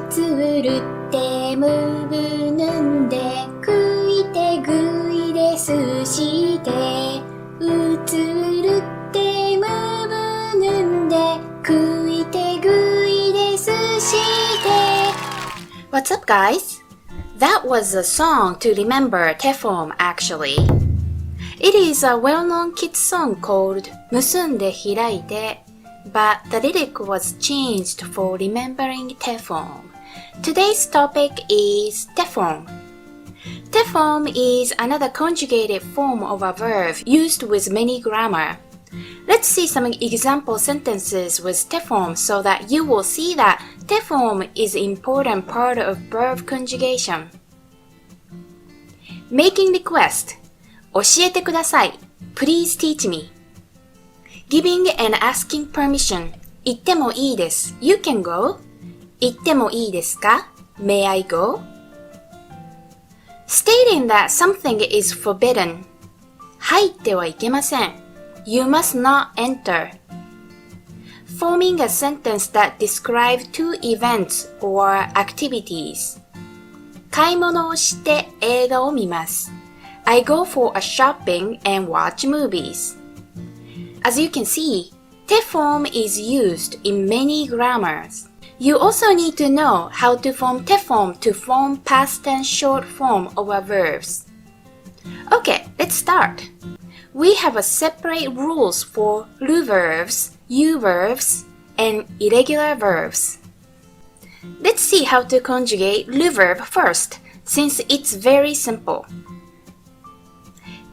つるってむぶぬんでくいてぐいですしてうつるってむぶぬんでくいてぐいですして What's up, guys? That was a song to remember Tefom, actually. It is a well-known kids song called 結んで開いて but the lyric was changed for remembering Tefom. Today's topic is Tefom. Tefom is another conjugated form of a verb used with many grammar. Let's see some example sentences with Tefom so that you will see that Tefom is an important part of verb conjugation. Making request. 教えてください. Please teach me. Giving and asking permission. 行ってもいいです. You can go. 行ってもいいですか? May I go? Stating that something is forbidden. 入ってはいけません. You must not enter. Forming a sentence that describes two events or activities. 買い物をして映画を見ます. I go for a shopping and watch movies. As you can see, Tefom is used in many grammars. You also need to know how to form Tefom to form past tense short form of our verbs. Okay, let's start. We have a separate rules for ru verbs, you verbs, and irregular verbs. Let's see how to conjugate ru verb first, since it's very simple.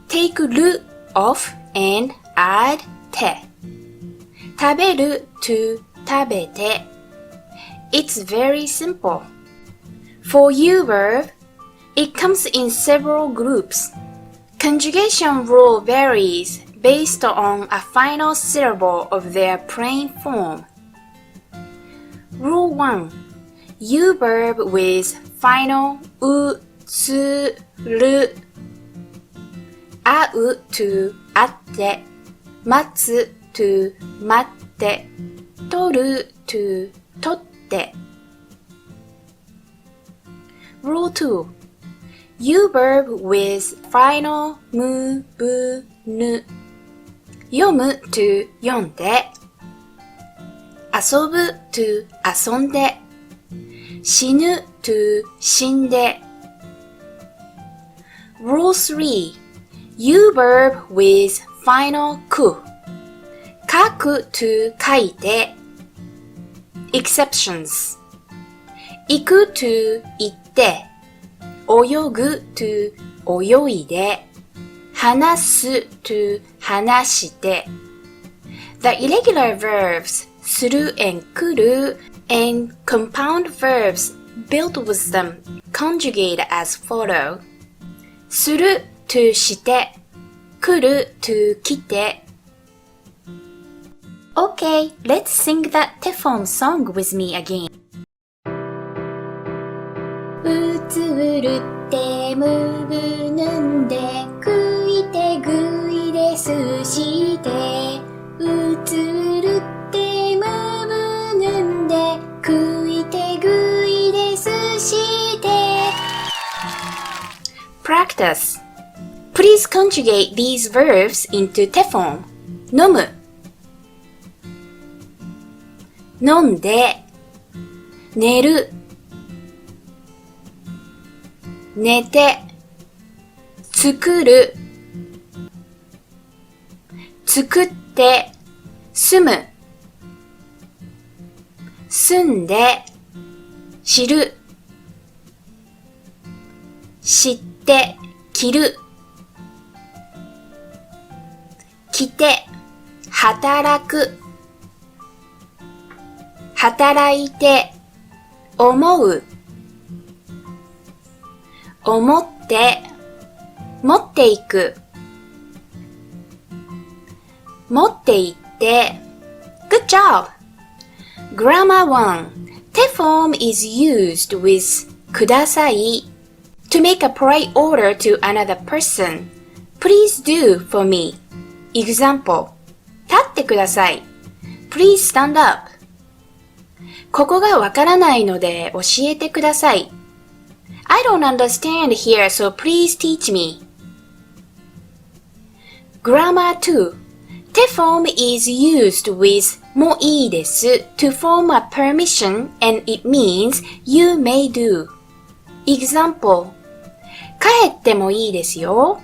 Take ru off and add te. 食べる to 食べて. It's very simple. For you verb, it comes in several groups. Conjugation rule varies based on a final syllable of their plain form. Rule 1. You verb with final u, tsu, ru. 会う to 会って、待つ to 待って、取る to 取って。Rule 2. You verb with final mu, bu, nu. 読む to 読んで。遊ぶ to 遊んで。死ぬ to 死んで。Rule 3. You verb with final ku. 書く to 書いて。Exceptions. 行く to 行って。泳ぐ to 泳いで。話す to 話して。The irregular verbs する and 来る and compound verbs built with them conjugate as follow. する to して。来る to 来て。Okay, let's sing that Tefom song with me again. うつるってむぶぬんでくいてぐいですしてうつるってむぶぬんでくいてぐいですして Practice. Please conjugate these verbs into Tefom. 飲む飲んで寝る寝て作る作って住む住んで知る知って着る着て働く働いて思う思って持っていく持っていって Good job! Grammar 1. Tefom is used with ください to make a polite order to another person. Please do for me. Example. 立ってください Please stand up. ここがわからないので教えてください。I don't understand here, so please teach me. Grammar 2. The form is used with もいいです to form a permission and it means you may do. Example. 帰ってもいいですよ。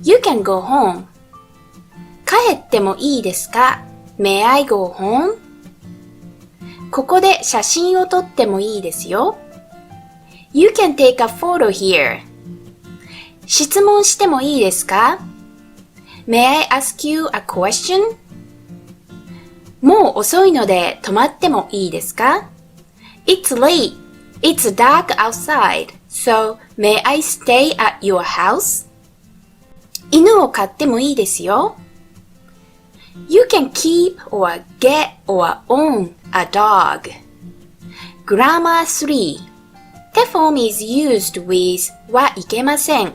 You can go home. 帰ってもいいですか May I go home? ここで写真を撮ってもいいですよ。You can take a photo here. 質問してもいいですか May I ask you a question? もう遅いので泊まってもいいですか It's late. It's dark outside. So, may I stay at your house? 犬を飼ってもいいですよ。You can keep or get or own a dog. Grammar 3. The form is used with はいけません。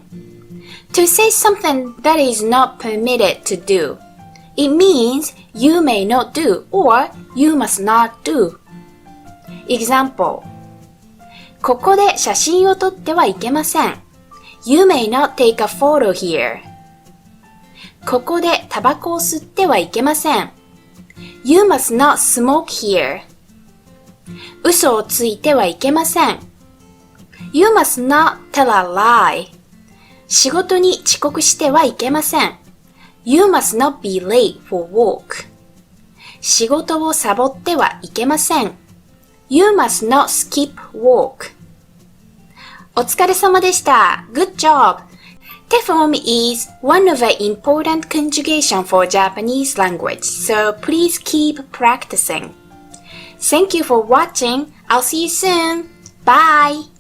To say something that is not permitted to do. It means you may not do or you must not do. Example. ここで写真を撮ってはいけません。You may not take a photo here. ここでタバコを吸ってはいけません。You must not smoke here. 嘘をついてはいけません。You must not tell a lie. 仕事に遅刻してはいけません。You must not be late for work. 仕事をサボってはいけません。You must not skip work. お疲れ様でした。Good job. The form is one of the important conjugation for Japanese language, so please keep practicing. Thank you for watching. I'll see you soon. Bye.